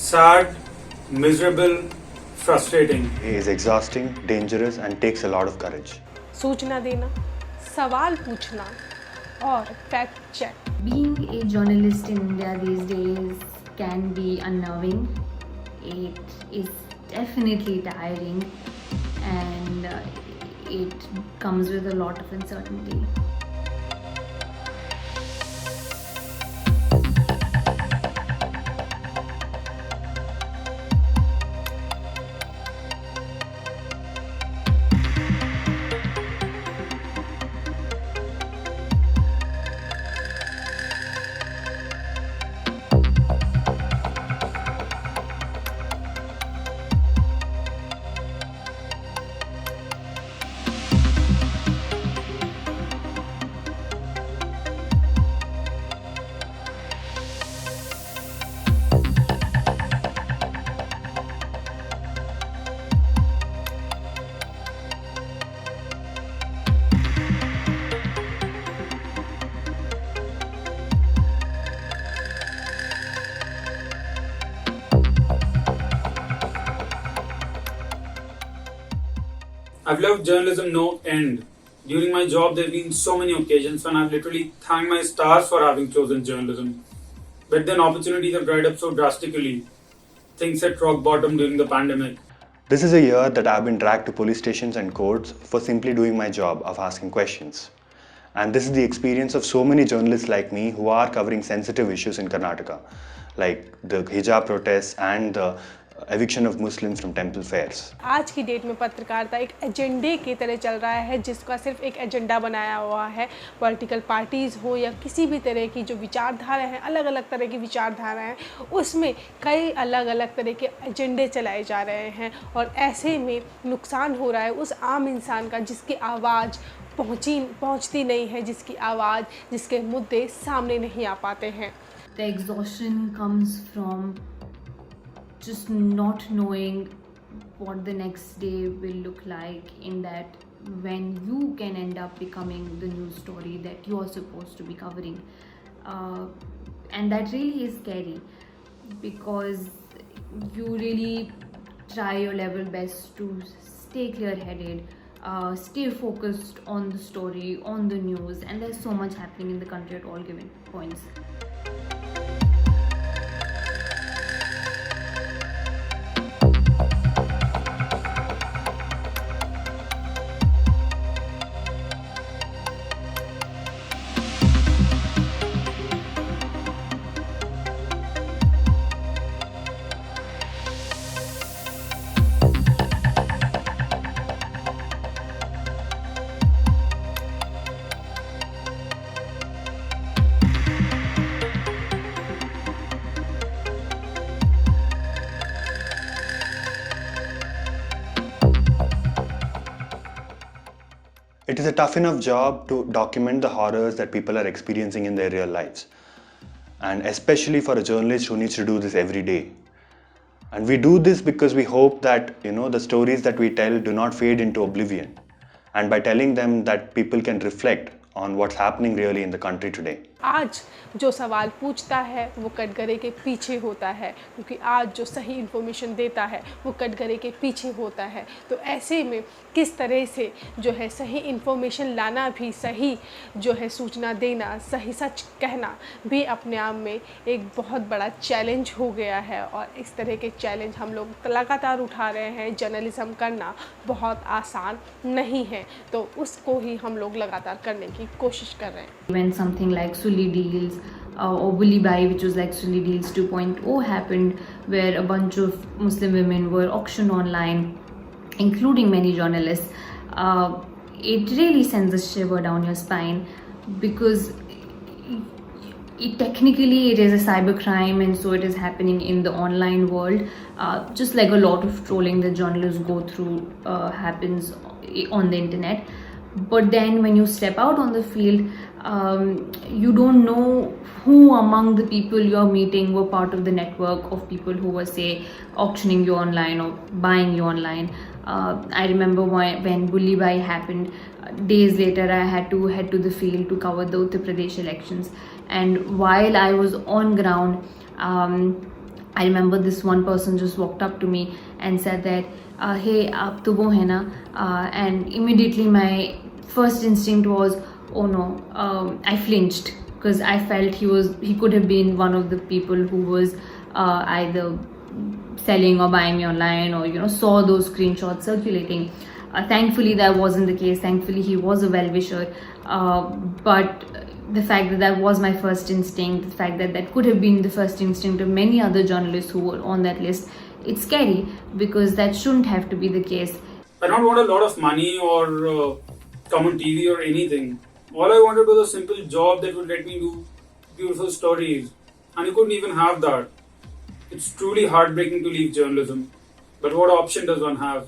sad, miserable, frustrating. He is exhausting, dangerous, and takes a lot of courage. सूचना देना, सवाल पूछना और fact check. Being a journalist in India these days can be unnerving. It is definitely tiring and it comes with a lot of uncertainty. I've loved journalism no end. During my job, there have been so many occasions when I've literally thanked my stars for having chosen journalism. But then opportunities have dried up so drastically. Things hit rock bottom during the pandemic. This is a year that I've been dragged to police stations and courts for simply doing my job of asking questions. And this is the experience of so many journalists like me who are covering sensitive issues in Karnataka, like the hijab protests and the eviction of Muslims from temple fairs. आज की date में पत्रकारिता एक एजेंडे की तरह चल रहा है, जिसका सिर्फ एक एजेंडा बनाया हुआ है। पॉलिटिकल पार्टीज़ हो या किसी भी तरह की जो विचारधारा हैं, अलग अलग तरह की विचारधारा हैं, उसमें कई अलग अलग तरह के एजेंडे चलाए जा रहे हैं और ऐसे में नुकसान हो रहा है उस आम इंसान का जिसकी आवाज़ पहुंचती नहीं है, जिसकी आवाज़, जिसके मुद्दे सामने नहीं आ पाते हैं। The exhaustion comes from just not knowing what the next day will look like, in that when you can end up becoming the news story that you are supposed to be covering, and that really is scary because you really try your level best to stay clear-headed, stay focused on the story, on the news, and there's so much happening in the country at all given points. It is a tough enough job to document the horrors that people are experiencing in their real lives, and especially for a journalist who needs to do this every day. And we do this because we hope that the stories that we tell do not fade into oblivion, and by telling them that people can reflect on what's happening really in the country today. आज जो सवाल पूछता है वो कटघरे के पीछे होता है, क्योंकि आज जो सही इन्फॉर्मेशन देता है वो कटघरे के पीछे होता है। तो ऐसे में किस तरह से जो है सही इन्फॉर्मेशन लाना भी, सही जो है सूचना देना, सही सच कहना भी अपने आप में एक बहुत बड़ा चैलेंज हो गया है और इस तरह के चैलेंज हम लोग लगातार उठा रहे हैं। जर्नलिज्म करना बहुत आसान नहीं है, तो उसको ही हम लोग लगातार करने की कोशिश कर रहे हैं। When something like Sully Deals or Bully Bhai, which was like Sully Deals 2.0 happened, where a bunch of Muslim women were auctioned online, including many journalists, it really sends a shiver down your spine because technically it is a cybercrime, and so it is happening in the online world, just like a lot of trolling that journalists go through happens on the internet. But then when you step out on the field, you don't know who among the people you're meeting were part of the network of people who were, say, auctioning you online or buying you online. I remember when Bully Bhai happened, days later I had to head to the field to cover the Uttar Pradesh elections, and while I was on ground, I remember this one person just walked up to me and said that, "Hey, aap to wo hai na?" And immediately my first instinct was, "Oh no!" I flinched because I felt he could have been one of the people who was either selling or buying me online, or saw those screenshots circulating. Thankfully, that wasn't the case. Thankfully, he was a well-wisher. But the fact that that was my first instinct, the fact that that could have been the first instinct of many other journalists who were on that list, it's scary because that shouldn't have to be the case. I don't want a lot of money or come on TV or anything. All I wanted was a simple job that would let me do beautiful stories, and you couldn't even have that. It's truly heartbreaking to leave journalism, but what option does one have?